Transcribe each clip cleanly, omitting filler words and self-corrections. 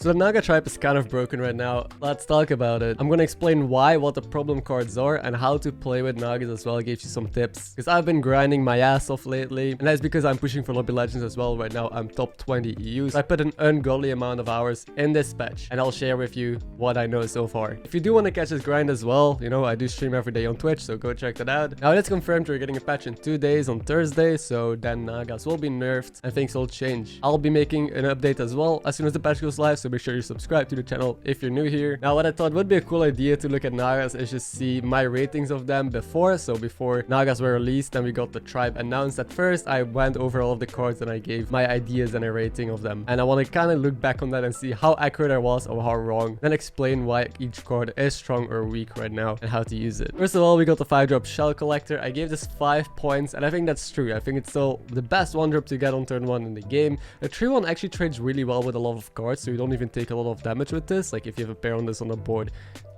So the Naga tribe is kind of broken right now. Let's talk about it. I'm gonna explain why, what the problem cards are, and how to play with Nagas as well. I gave you some tips because I've been grinding my ass off lately, and that's because I'm pushing for lobby legends as well. Right now I'm top 20 EU, so I put an ungodly amount of hours in this patch, and I'll share with you what I know so far. If you do want to catch this grind as well, you know, I do stream every day on Twitch, so go check that out. Now it's confirmed we're getting a patch in 2 days on Thursday, so then Nagas will be nerfed and things will change. I'll be making an update as well as soon as the patch goes live, so make sure you subscribe to the channel if you're new here. Now what I thought would be a cool idea to look at Nagas is just see my ratings of them before. So before Nagas were released and we got the tribe announced, at first I went over all of the cards and I gave my ideas and a rating of them, and I want to kind of look back on that and see how accurate I was or how wrong, then explain why each card is strong or weak right now and how to use it. First of all, we got the 5-drop Shell Collector. I gave this 5 points, and I think that's true. I think it's still the best 1-drop to get on turn 1 in the game. The 3-1 actually trades really well with a lot of cards, so you don't even take a lot of damage with this. Like if you have a pair on this on the board,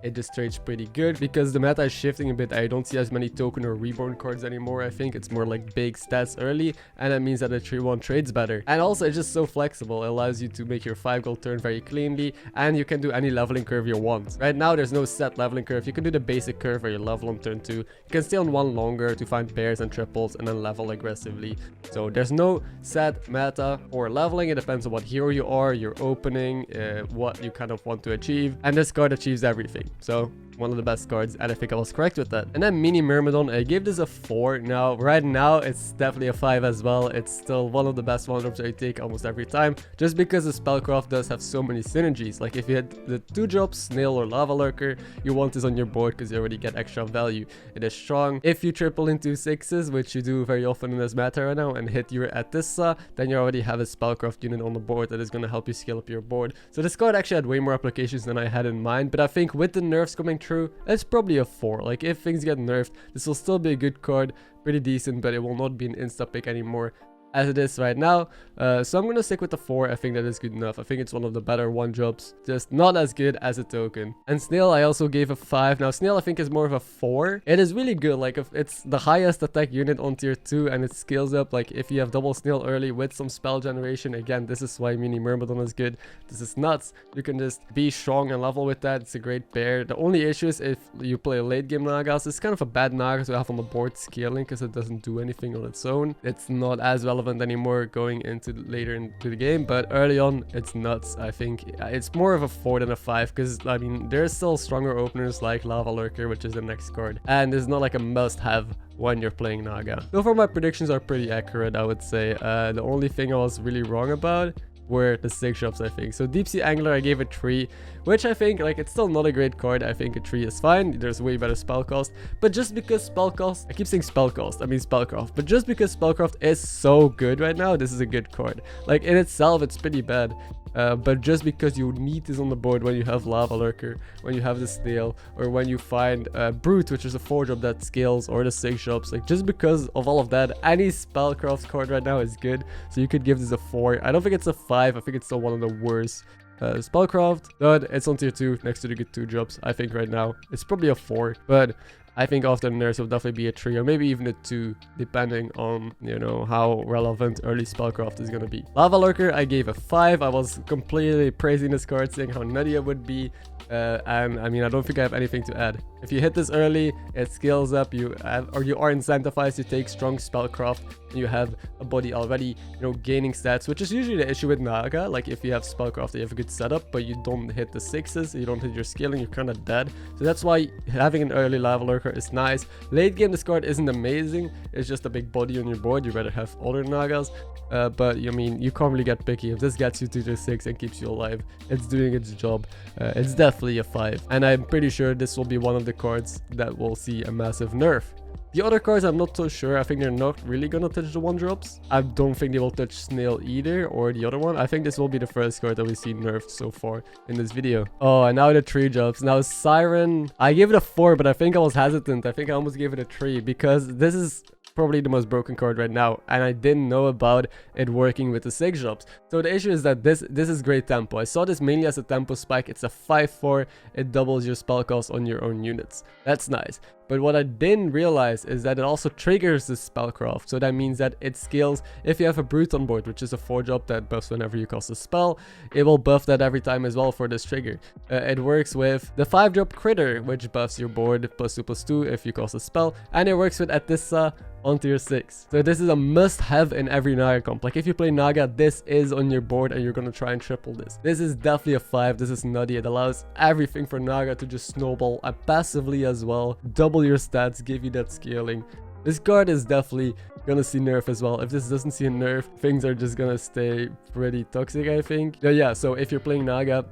it just trades pretty good because the meta is shifting a bit. I don't see as many token or reborn cards anymore. I think it's more like big stats early, and that means that the 3-1 trades better. And also it's just so flexible. It allows you to make your 5 gold turn very cleanly, and you can do any leveling curve you want. Right now there's no set leveling curve. You can do the basic curve where you level on turn 2. You can stay on 1 longer to find pairs and triples and then level aggressively. So there's no set meta or leveling. It depends on what hero you are, your opening, what you kind of want to achieve, and this card achieves everything. So one of the best cards, and I think I was correct with that. And then Mini Myrmidon, I gave this a 4. Now right now it's definitely a 5 as well. It's still one of the best 1-drops I take almost every time, just because the spellcraft does have so many synergies. Like if you had the 2-drops Snail or Lava Lurker, you want this on your board because you already get extra value. It is strong. If you triple into 6s, which you do very often in this meta right now, and hit your Atissa, then you already have a spellcraft unit on the board that is going to help you scale up your board. So this card actually had way more applications than I had in mind, but I think with the nerfs coming through, it's probably a 4. Like if things get nerfed, this will still be a good card, pretty decent, but it will not be an insta pick anymore as it is right now. So I'm gonna stick with the 4. I think that is good enough. I think it's one of the better 1-drops, just not as good as a token. And Snail I also gave a 5. Now Snail I think is more of a 4. It is really good. Like if it's the highest attack unit on tier 2 and it scales up, like if you have double Snail early with some spell generation, again this is why Mini Myrmidon is good. This is nuts. You can just be strong and level with that. It's a great pair. The only issue is if you play late game Nagas, it's kind of a bad Naga to have on the board scaling because it doesn't do anything on its own. It's not as relevant anymore going into later into the game, but early on it's nuts. I think it's more of a 4 than a 5 because I mean there's still stronger openers like Lava Lurker, which is the next card, and it's not like a must-have when you're playing Naga. So far my predictions are pretty accurate, I would say. The only thing I was really wrong about were the 6-drops, I think. So Deep Sea Angler I gave a 3, which I think like it's still not a great card. I think a 3 is fine. There's way better spell cost, but just because spell cost, I keep saying spell cost, I mean spellcraft, but just because spellcraft is so good right now, this is a good card. Like in itself it's pretty bad, but just because you need this on the board when you have Lava Lurker, when you have the Snail, or when you find Brute, which is a 4-drop that scales, or the 6-drops, like just because of all of that, any spellcraft card right now is good. So you could give this a 4. I don't think it's a 5. I think it's still one of the worst spellcraft, but it's on tier 2 next to the good 2-drops. I think right now it's probably a 4, but I think after the nerfs it'll definitely be a 3 or maybe even a 2, depending on, you know, how relevant early spellcraft is gonna be. Lava Lurker I gave a 5. I was completely praising this card, saying how nutty it would be, and I mean I don't think I have anything to add. If you hit this early, it scales up, you are incentivized to take strong spellcraft, and you have a body already, you know, gaining stats, which is usually the issue with Naga. Like if you have spellcraft, you have a good setup, but you don't hit the 6s, you don't hit your scaling, you're kind of dead. So that's why having an early Lava Lurker is nice. Late game this card isn't amazing, it's just a big body on your board. You better have other Nagas, but I mean you can't really get picky. If this gets you to tier 6 and keeps you alive, it's doing its job. It's definitely a 5, and I'm pretty sure this will be one of the cards that will see a massive nerf. The other cards I'm not so sure. I think they're not really gonna touch the 1-drops. I don't think they will touch Snail either, or the other one. I think this will be the first card that we see nerfed so far in this video. Oh, and now the 3-drops. Now Siren, I gave it a 4, but I think I was hesitant. I think I almost gave it a 3 because this is probably the most broken card right now, and I didn't know about it working with the 6 drops. So the issue is that this is great tempo. I saw this mainly as a tempo spike. It's a 5/4. It doubles your spell cost on your own units. That's nice. But what I didn't realize is that it also triggers the spellcraft. So that means that it scales if you have a brute on board, which is a 4-drop that buffs whenever you cast a spell. It will buff that every time as well for this trigger. It works with the 5-drop critter, which buffs your board +2/+2 if you cast a spell. And it works with Atissa on tier 6. So this is a must-have in every Naga comp. Like if you play Naga, this is on your board and you're gonna try and triple this. This is definitely a 5. This is nutty. It allows everything for Naga to just snowball and passively as well. Double your stats, give you that scaling. This card is definitely gonna see nerf as well. If this doesn't see a nerf, things are just gonna stay pretty toxic, I think. Yeah, so if you're playing Naga,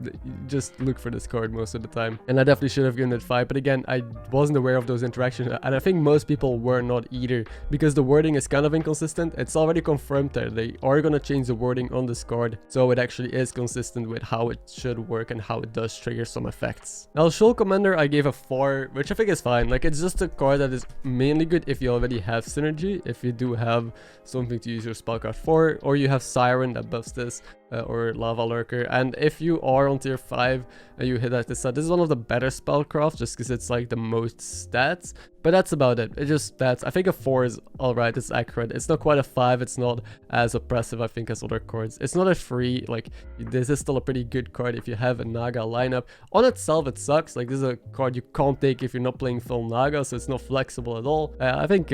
just look for this card most of the time. And I definitely should have given it 5, but again, I wasn't aware of those interactions, and I think most people were not either, because the wording is kind of inconsistent. It's already confirmed that they are gonna change the wording on this card, so it actually is consistent with how it should work and how it does trigger some effects. Now, Shoal Commander, I gave a 4, which I think is fine. Like, it's just a card that is mainly good if you already have synergy, if you do have something to use your spellcraft for, or you have Siren that buffs this, or Lava Lurker. And if you are on tier 5 and you hit at this is one of the better spellcraft, just because it's like the most stats, but that's about it. It's just stats. I think a 4 is alright. It's accurate. It's not quite a 5. It's not as oppressive, I think, as other cards. It's not a 3. Like, this is still a pretty good card if you have a Naga lineup. On itself, it sucks. Like, this is a card you can't take if you're not playing full Naga, so it's not flexible at all. I think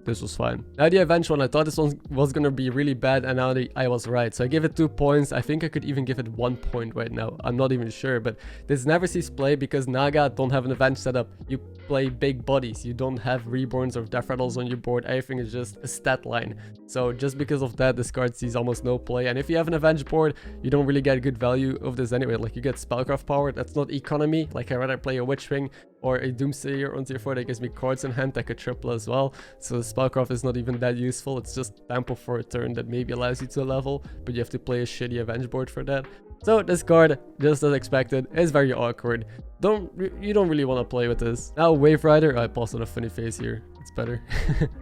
this was fine. Now the Avenge one, I thought this one was gonna be really bad, and now I was right. So I give it 2 points. I think I could even give it 1 point right now. I'm not even sure, but this never sees play because Naga don't have an Avenge setup. You play big bodies. You don't have Reborns or Death Rattles on your board. Everything is just a stat line. So just because of that, this card sees almost no play. And if you have an Avenge board, you don't really get good value of this anyway. Like, you get Spellcraft power. That's not economy. Like, I'd rather play a Witch Ring or a Doomsayer on tier 4 that gives me cards in hand that could triple as well. So the Spellcraft is not even that useful. It's just tempo for a turn that maybe allows you to level, but you have to play a shitty Avenge board for that. So this card, just as expected, is very awkward. You don't really want to play with this. Now Wave Rider, I paused on a funny face here. It's better.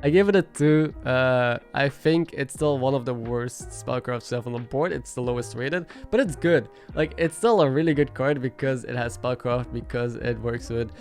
I gave it a 2. I think it's still one of the worst spellcrafts you have on the board. It's the lowest rated, but it's good. Like, it's still a really good card because it has spellcraft, because it works with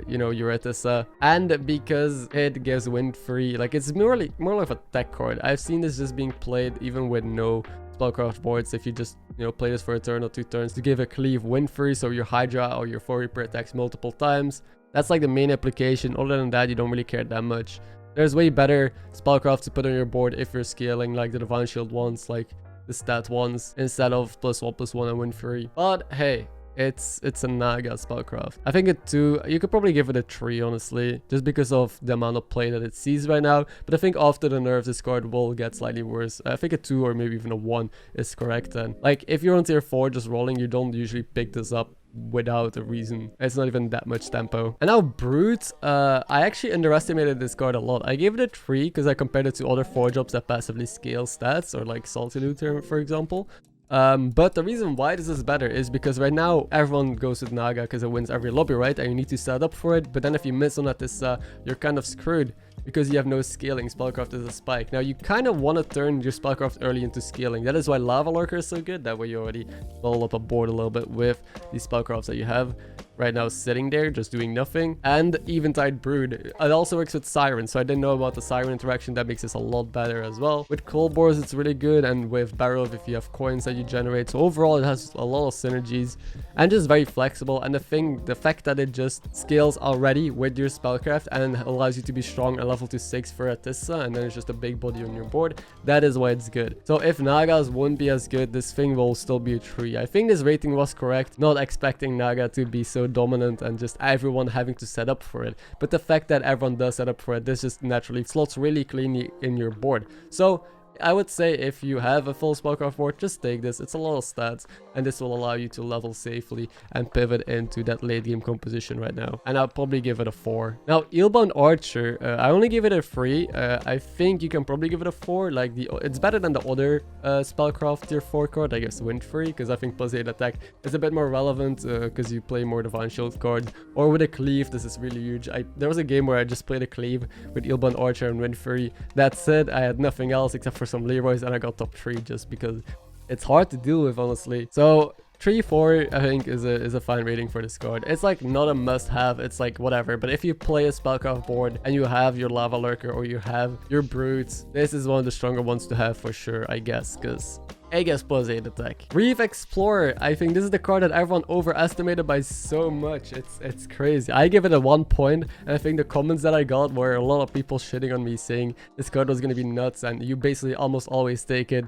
you know, Atissa, and because it gives wind free. Like, it's more like a tech card. I've seen this just being played even with no spellcraft boards. If you just, you know, play this for a turn or 2 turns to give a cleave wind free, so your Hydra or your 4 Reaper attacks multiple times. That's like the main application. Other than that, you don't really care that much. There's way better spellcraft to put on your board if you're scaling, like the Divine Shield ones, like the stat ones, instead of +1/+1 and win free. But hey, it's a Naga spellcraft. I think a 2. You could probably give it a 3, honestly, just because of the amount of play that it sees right now. But I think after the nerfs, this card will get slightly worse. I think a 2 or maybe even a 1 is correct then. Like, if you're on tier 4 just rolling, you don't usually pick this up without a reason. It's not even that much tempo. And now Brute, I actually underestimated this card a lot. I gave it a 3 because I compared it to other 4-drops that passively scale stats, or like Salty Looter, for example. But the reason why this is better is because right now everyone goes with Naga because it wins every lobby, right? And you need to set up for it. But then if you miss on Atissa, you're kind of screwed because you have no scaling. Spellcraft is a spike. Now you kind of want to turn your Spellcraft early into scaling. That is why Lava Lurker is so good. That way you already level up a board a little bit with these Spellcrafts that you have right now sitting there just doing nothing. And Eventide Brood, it also works with Siren, so I didn't know about the Siren interaction. That makes this a lot better as well. With Cold Bores, it's really good, and with Barrel, if you have coins that you generate. So overall, it has a lot of synergies and just very flexible. And the fact that it just scales already with your Spellcraft and allows you to be strong at level to 6 for Atissa, and then it's just a big body on your board, that is why it's good. So if Nagas won't be as good, this thing will still be a 3. I think this rating was correct, not expecting Naga to be so dominant and just everyone having to set up for it. But the fact that everyone does set up for it, this just naturally slots really cleanly in your board. So I would say if you have a full spellcraft board, just take this. It's a lot of stats, and this will allow you to level safely and pivot into that late game composition right now. And I'll probably give it a 4. Now, Eelbound Archer, I only give it a 3. I think you can probably give it a 4. Like, it's better than the other spellcraft tier 4 card, I guess Wind Free, because I think plus 8 attack is a bit more relevant because you play more Divine Shield cards. Or with a Cleave, this is really huge. There was a game where I just played a Cleave with Eelbound Archer and Wind Free. That's it. I had nothing else except for some Leroys, and I got top 3 just because it's hard to deal with, honestly. So 3-4 I think is a fine rating for this card. It's like not a must-have, it's like whatever, but if you play a spellcraft board and you have your Lava Lurker or you have your Brutes, this is one of the stronger ones to have for sure, I guess, because I guess plus 8 attack. Reef Explorer, I think this is the card that everyone overestimated by so much. It's crazy. I give it a 1 point, and I think the comments that I got were a lot of people shitting on me saying this card was gonna be nuts and you basically almost always take it.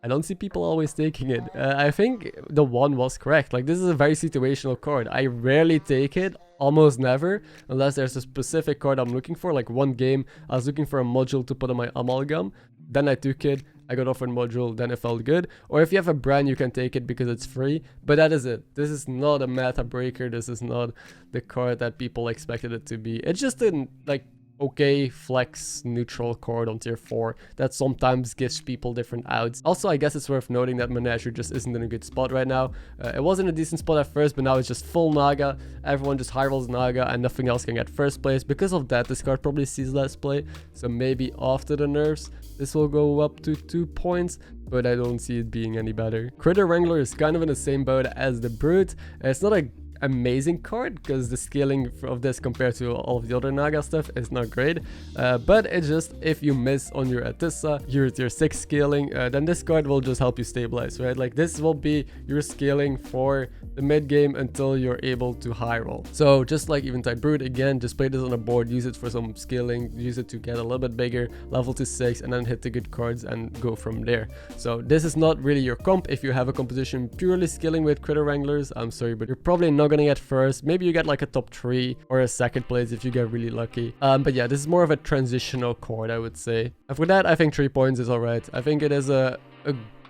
I don't see people always taking it. I think the 1 was correct. Like, this is a very situational card. I rarely take it, almost never, unless there's a specific card I'm looking for. Like, one game, I was looking for a module to put on my Amalgam. Then I took it. I got offered module, then it felt good. Or if you have a brand, you can take it because it's free. But that is it. This is not a meta breaker. This is not the card that people expected it to be. It's just a, like, okay flex neutral card on tier 4 that sometimes gives people different outs. Also, I guess it's worth noting that Menagerie just isn't in a good spot right now. It was in a decent spot at first, but now it's just full Naga. Everyone just high rolls Naga and nothing else can get first place. Because of that, this card probably sees less play. So maybe after the nerfs, this will go up to 2 points, but I don't see it being any better. Critter Wrangler is kind of in the same boat as the Brute. It's not a amazing card because the scaling of this compared to all of the other Naga stuff is not great, but it's just if you miss on your Atissa, your tier 6 scaling, then this card will just help you stabilize, right? Like, this will be your scaling for the mid game until you're able to high roll. So just like Eventide Brute, again, just play this on a board, use it for some scaling, use it to get a little bit bigger, level to 6, and then hit the good cards and go from there. So this is not really your comp if you have a composition purely scaling with Critter Wranglers. I'm sorry, but you're probably not gonna get first. Maybe you get like a top 3 or a second place if you get really lucky. But yeah, this is more of a transitional card, I would say. And for that, I think 3 points is alright. I think it is a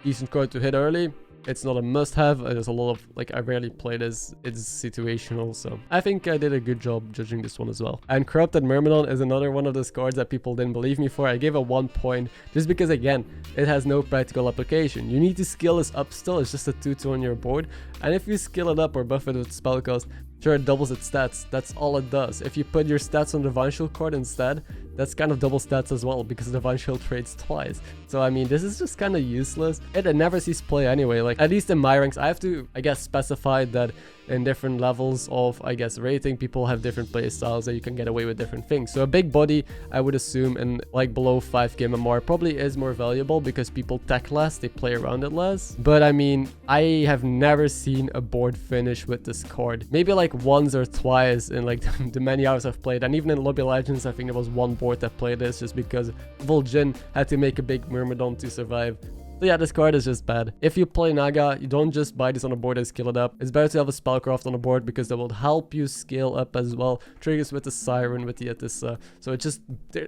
decent card to hit early. It's not a must-have. There's a lot of, like, I rarely play this. It's situational, so I think I did a good job judging this one as well. And Corrupted Myrmidon is another one of those cards that people didn't believe me for. I gave it 1 point just because, again, it has no practical application. You need to skill this up still. It's just a 2-2 on your board. And if you skill it up or buff it with spell cost, sure, it doubles its stats. That's all it does. If you put your stats on the Divine Shield card instead, that's kind of double stats as well because the Divine Shield trades twice. So I mean, this is just kind of useless. It never sees play anyway. Like, at least in my ranks, I have to, I guess, specify that in different levels of, I guess, rating, people have different play styles that you can get away with different things. So a big body, I would assume, in like below 5k MMR probably is more valuable because people tech less, they play around it less. But I mean, I have never seen a board finish with this card. Maybe like once or twice in like the many hours I've played. And even in Lobby Legends, I think there was one board that played this just because Vol'jin had to make a big Myrmidon to survive. So yeah, this card is just bad. If you play Naga, you don't just buy this on a board and scale it up. It's better to have a spellcraft on the board because that will help you scale up as well. Triggers with the Siren, with the Atissa. So it just,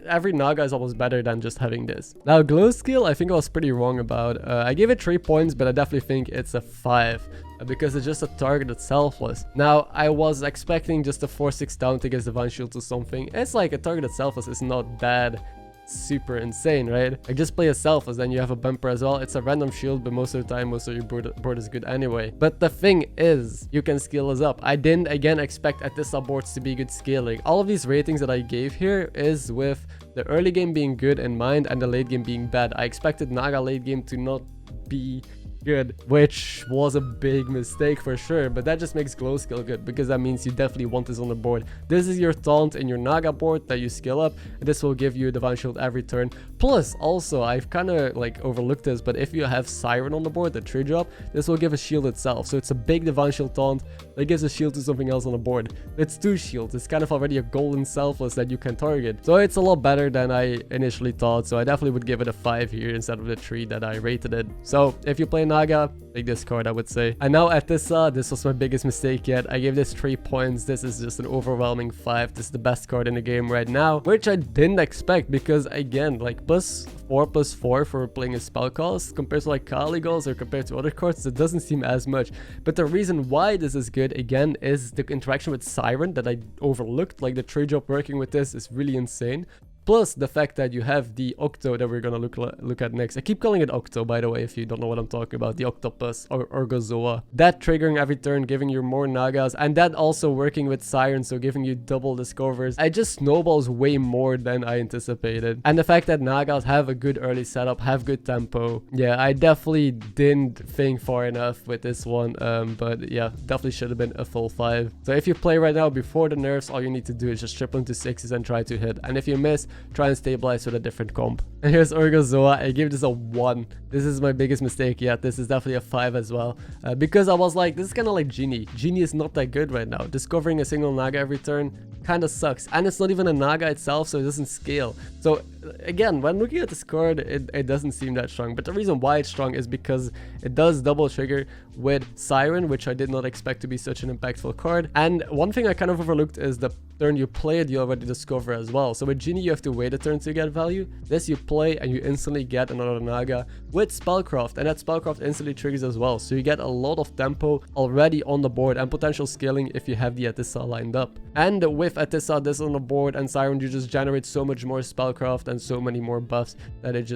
every Naga is almost better than just having this. Now, Glow Skill, I think I was pretty wrong about. I gave it 3 points, but I definitely think it's a 5. Because it's just a targeted selfless. Now, I was expecting just a 4-6 down to get Divine Shield to something. It's like a targeted selfless is not that super insane, right? Like, just play a selfless, then you have a bumper as well. It's a random shield, but most of the time, most of your board is good anyway. But the thing is, you can scale this up. I didn't, again, expect Atissa boards to be good scaling. All of these ratings that I gave here is with the early game being good in mind and the late game being bad. I expected Naga late game to not be good, which was a big mistake for sure, but that just makes Glow Skill good because that means you definitely want this on the board. This is your taunt in your Naga board that you scale up, and this will give you a Divine Shield every turn. Plus, also, I've kind of like overlooked this, but if you have Siren on the board, the 3-drop, this will give a shield itself. So it's a big Divine Shield taunt that gives a shield to something else on the board. It's 2 shields. It's kind of already a golden selfless that you can target. So it's a lot better than I initially thought. So I definitely would give it a 5 here instead of the 3 that I rated it. So if you play Naga, Naga, take this card, I would say. And now Atissa, this was my biggest mistake yet. I gave this 3 points. This is just an overwhelming 5. This is the best card in the game right now, which I didn't expect because, again, like +4/+4 for playing a spell cost compared to like Caligos or compared to other cards, it doesn't seem as much. But the reason why this is good, again, is the interaction with Siren that I overlooked. Like the 3-drop working with this is really insane. Plus the fact that you have the Octo that we're gonna look at next. I keep calling it Octo, by the way, if you don't know what I'm talking about. The Octopus or Ergozoa. That triggering every turn, giving you more Nagas, and that also working with Siren, so giving you double discovers. It just snowballs way more than I anticipated. And the fact that Nagas have a good early setup, have good tempo. Yeah, I definitely didn't think far enough with this one. But yeah, definitely should have been a full 5. So if you play right now before the nerfs, all you need to do is just triple into 6s and try to hit. And if you miss, try and stabilize with a different comp. And here's Ergozoa. I gave this a 1. This is my biggest mistake yet. This is definitely a 5 as well. Because I was like, this is kind of like Genie. Genie is not that good right now. Discovering a single Naga every turn kind of sucks. And it's not even a Naga itself, so it doesn't scale. So again, when looking at this card, it doesn't seem that strong. But the reason why it's strong is because it does double trigger with Siren, which I did not expect to be such an impactful card. And one thing I kind of overlooked is the turn you play it, you already discover as well. So with Genie, you have to wait a turn to get value. This you play and you instantly get another Naga with Spellcraft, and that Spellcraft instantly triggers as well. So you get a lot of tempo already on the board and potential scaling if you have the Atissa lined up. And with Atissa, this on the board and Siren, you just generate so much more Spellcraft and so many more buffs that it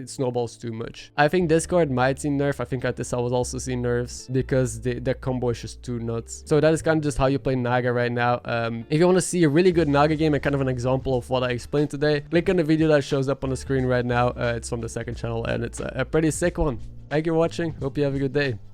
snowballs too much. I think this card might see nerf. I think Atissa was also seeing nerfs because the combo is just too nuts. So that is kind of just how you play Naga right now. If you want to see a really good Naga game and kind of an example of what I explained today, click on the video that shows up on the screen right now. It's from the second channel and it's a pretty sick one. Thank you for watching. Hope you have a good day.